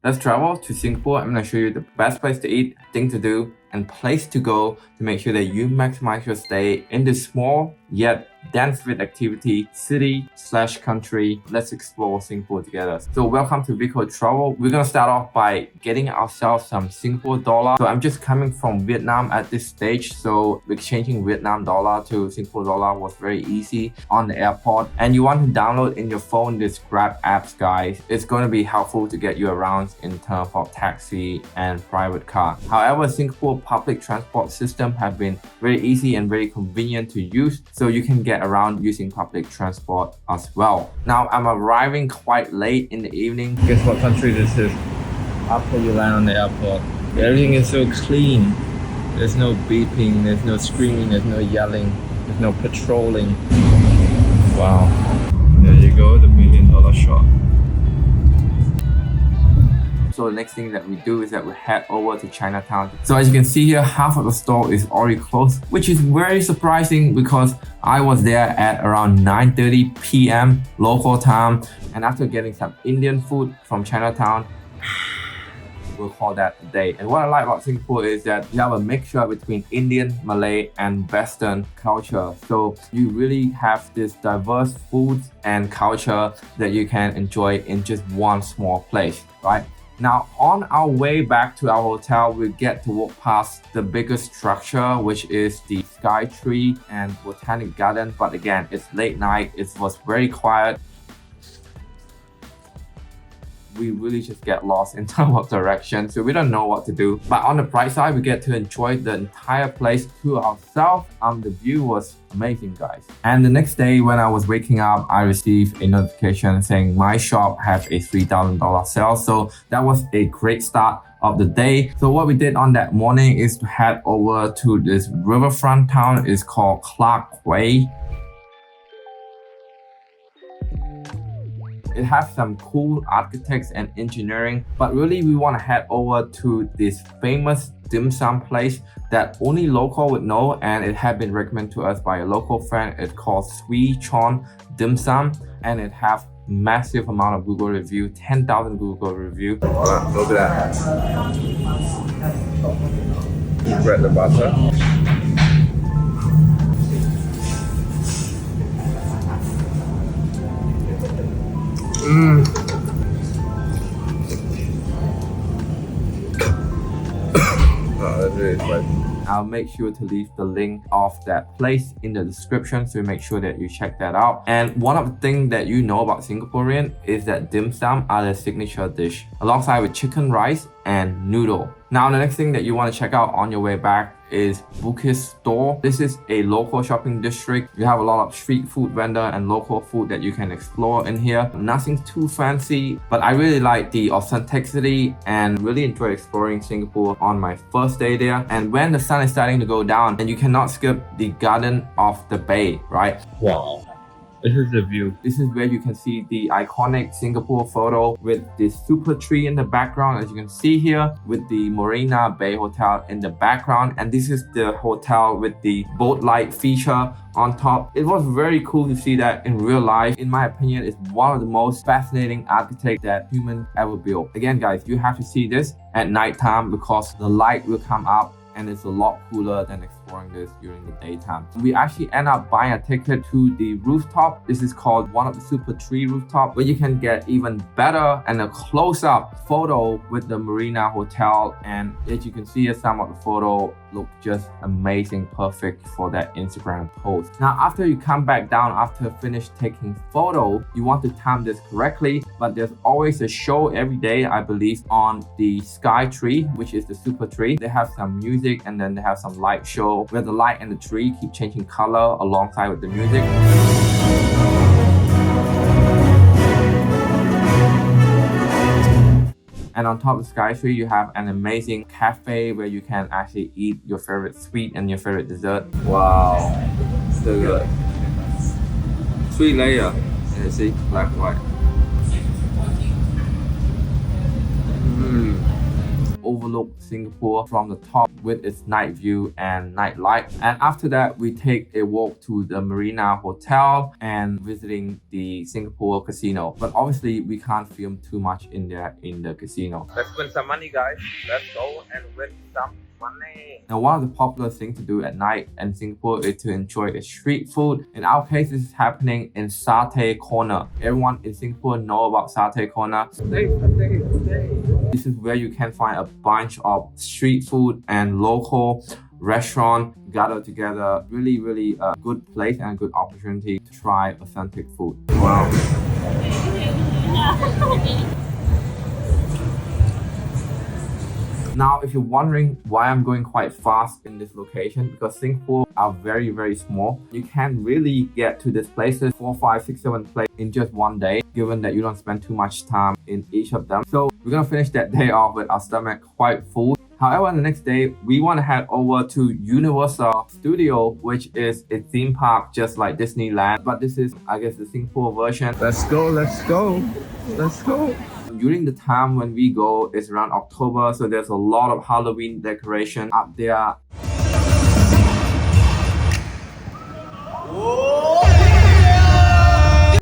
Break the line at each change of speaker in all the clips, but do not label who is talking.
Let's travel to Singapore. I'm gonna show you the best place to eat, thing to do, and place to go to make sure that you maximize your stay in this small yet dense with activity city/country. Let's explore Singapore together. So welcome to Vico Travel. We're gonna start off by getting ourselves some Singapore dollar. So I'm just coming from Vietnam at this stage, so exchanging Vietnam dollar to Singapore dollar was very easy on the airport. And you want to download in your phone this Grab apps, guys. It's going to be helpful to get you around in terms of taxi and private car. However, Singapore public transport system have been very easy and very convenient to use, so you can get around using public transport as well. Now I'm arriving quite late in the evening. Guess what country this is? After you land on the airport, everything is so clean. There's no beeping, there's no screaming, there's no yelling, there's no patrolling. Wow. There you go, the $1 million shop. So the next thing that we do is that we head over to Chinatown. So as you can see here, half of the store is already closed, which is very surprising because I was there at around 9:30 p.m. local time. And after getting some Indian food from Chinatown, we'll call that a day. And what I like about Singapore is that you have a mixture between Indian, Malay, and Western culture. So you really have this diverse foods and culture that you can enjoy in just one small place, right? Now, on our way back to our hotel, we get to walk past the biggest structure, which is the Sky Tree and Botanic Garden. But again, it's late night, it was very quiet. We really just get lost in terms of direction, so we don't know what to do. But on the bright side, we get to enjoy the entire place to ourselves. The view was amazing, guys. And the next day when I was waking up, I received a notification saying my shop has a $3,000 sale. So that was a great start of the day. So what we did on that morning is to head over to this riverfront town. It's called Clarke Quay. It has some cool architects and engineering, but really we want to head over to this famous dim sum place that only local would know, and it had been recommended to us by a local friend. It's called Swee Choon dim sum, and it has massive amount of Google review, 10,000 Google review. Wow, look at that. Spread the butter. Oh, that's really spicy. I'll make sure to leave the link of that place in the description, so make sure that you check that out. And one of the things that you know about Singaporean is that dim sum are their signature dish, alongside with chicken rice and noodle. Now the next thing that you want to check out on your way back is Bugis store. This is a local shopping district. You have a lot of street food vendor and local food that you can explore in here. Nothing too fancy, but I really like the authenticity and really enjoy exploring Singapore on my first day there. And when the sun is starting to go down, and you cannot skip the Garden of the Bay, right? Wow. This is the view. This is where you can see the iconic Singapore photo with this super tree in the background, as you can see here, with the Marina Bay Hotel in the background. And this is the hotel with the boat light feature on top. It was very cool to see that in real life. In my opinion, it's one of the most fascinating architects that humans ever built. Again, guys, you have to see this at nighttime because the light will come up, and it's a lot cooler than exploring this during the daytime. We actually end up buying a ticket to the rooftop. This is called one of the super tree rooftop, where you can get even better and a close-up photo with the Marina Hotel. And as you can see here, some of the photo look just amazing, perfect for that Instagram post. Now, after you come back down, after finish taking photo, you want to time this correctly, but there's always a show every day, I believe, on the Sky Tree, which is the super tree. They have some music, and then they have some light show where the light and the tree keep changing color alongside with the music. And on top of the Sky Tree, you have an amazing cafe where you can actually eat your favorite sweet and your favorite dessert. Wow, so good. Sweet layer, you see, black and white. Overlook overlook Singapore from the top with its night view and night light. And after that, we take a walk to the Marina Hotel and visiting the Singapore casino. But obviously, we can't film too much in there in the casino. Let's win some money, guys. Let's go and win some money. Now, one of the popular things to do at night in Singapore is to enjoy the street food. In our case, this is happening in Satay Corner. Everyone in Singapore know about Satay Corner. This is where you can find a bunch of street food and local restaurant gathered together. Really a good place and a good opportunity to try authentic food. Wow. Now, if you're wondering why I'm going quite fast in this location, because Singapore are very small. You can really get to these places 4, 5, 6, 7 places in just one day, given that you don't spend too much time in each of them. So we're gonna finish that day off with our stomach quite full. However, the next day, we want to head over to Universal Studio, which is a theme park just like Disneyland. But this is, I guess, the Singapore version. Let's go. During the time when we go, it's around October, so there's a lot of Halloween decoration up there.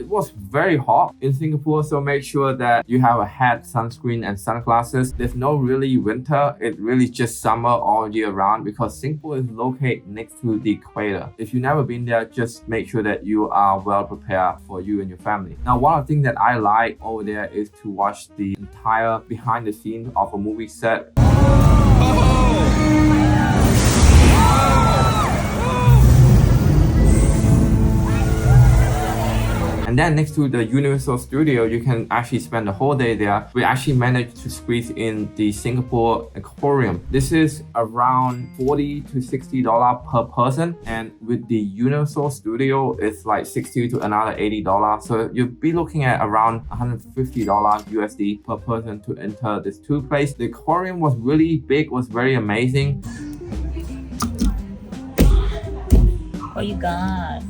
It was very hot in Singapore, so make sure that you have a hat, sunscreen and sunglasses. There's no really winter, it's really just summer all year round because Singapore is located next to the equator. If you've never been there, just make sure that you are well prepared for you and your family. Now, one of the things that I like over there is to watch the entire behind the scenes of a movie set. And then next to the Universal Studio, you can actually spend the whole day there. We actually managed to squeeze in the Singapore Aquarium. This is around $40 to $60 per person. And with the Universal Studio, it's like $60 to another $80. So you'll be looking at around $150 USD per person to enter this two place. The aquarium was really big, was very amazing.
What you got?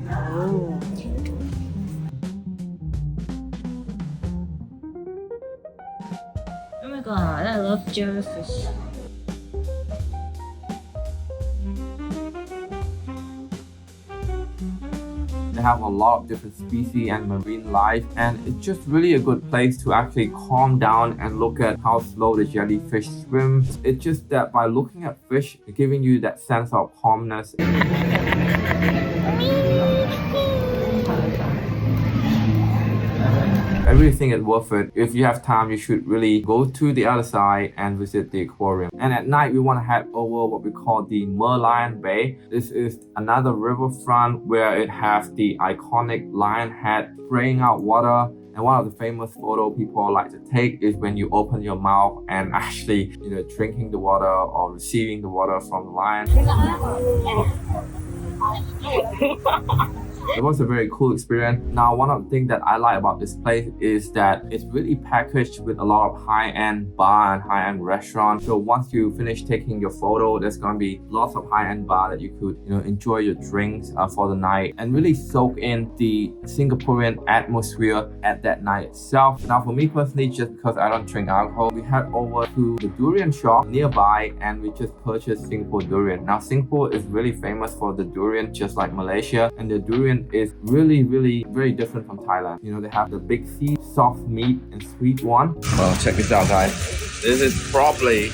Oh. Oh my god, I love jellyfish.
They have a lot of different species and marine life, and it's just really a good place to actually calm down and look at how slow the jellyfish swim. It's just that by looking at fish, it's giving you that sense of calmness. Everything is worth it. If you have time, you should really go to the other side and visit the aquarium. And at night, we want to head over what we call the Merlion Bay. This is another riverfront where it has the iconic lion head spraying out water. And one of the famous photos people like to take is when you open your mouth and actually, drinking the water or receiving the water from the lion. It was a very cool experience. Now, one of the things that I like about this place is that it's really packaged with a lot of high-end bar and high-end restaurant. So once you finish taking your photo, there's going to be lots of high-end bar that you could, enjoy your drinks for the night and really soak in the Singaporean atmosphere at that night itself. Now, for me personally, just because I don't drink alcohol, we head over to the Durian shop nearby and we just purchased Singapore Durian. Now, Singapore is really famous for the durian, just like Malaysia, and the durian is really very different from Thailand. They have the big seed, soft meat and sweet one. Well, check this out, guys. This is probably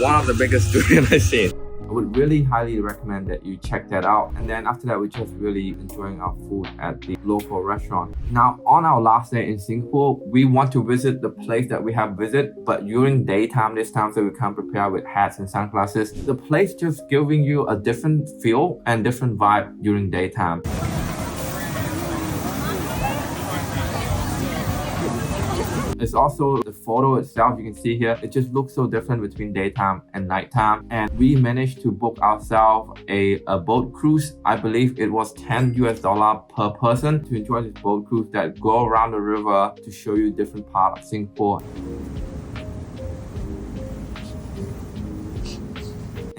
one of the biggest durian I've seen. I would really highly recommend that you check that out. And then after that, we're just really enjoying our food at the local restaurant. Now, on our last day in Singapore, we want to visit the place that we have visited, but during daytime this time, so we can prepare with hats and sunglasses. The place just giving you a different feel and different vibe during daytime. It's also the photo itself, you can see here, it just looks so different between daytime and nighttime. And we managed to book ourselves a boat cruise. I believe it was $10 per person to enjoy this boat cruise that go around the river to show you different parts of Singapore.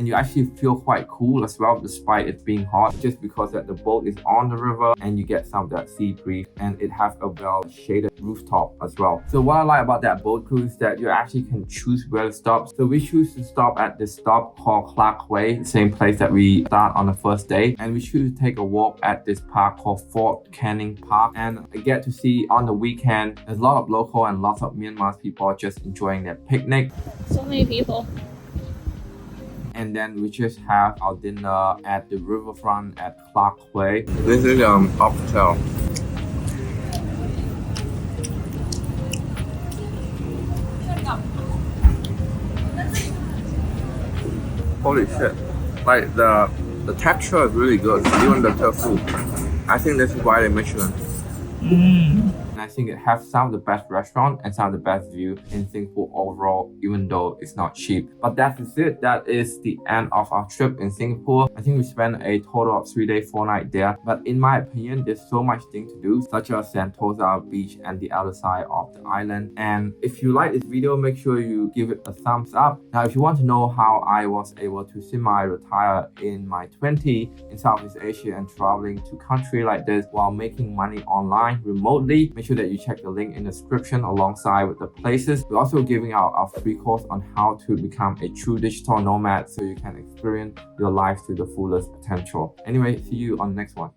and you actually feel quite cool as well despite it being hot, just because that the boat is on the river and you get some of that sea breeze, and it has a well shaded rooftop as well. So what I like about that boat cruise is that you actually can choose where to stop. So we choose to stop at this stop called Clarke Quay, same place that we start on the first day, and we choose to take a walk at this park called Fort Canning Park. And I get to see on the weekend there's a lot of local and lots of Myanmar people just enjoying their picnic.
So many people.
And then we just have our dinner at the riverfront at Clarke Quay. This is oxtail. Holy shit! Like the texture is really good, even the tofu. I think this is why they Michelin. And I think it has some of the best restaurant and some of the best view in Singapore overall, even though it's not cheap. But that is it. That is the end of our trip in Singapore. I think we spent a total of 3 days, 4 nights there. But in my opinion, there's so much thing to do, such as Sentosa Beach and the other side of the island. And if you like this video, make sure you give it a thumbs up. Now, if you want to know how I was able to semi-retire in my 20s in Southeast Asia and traveling to country like this while making money online remotely, make sure that you check the link in the description alongside with the places. We're also giving out a free course on how to become a true digital nomad so you can experience your life to the fullest potential. Anyway, see you on the next one.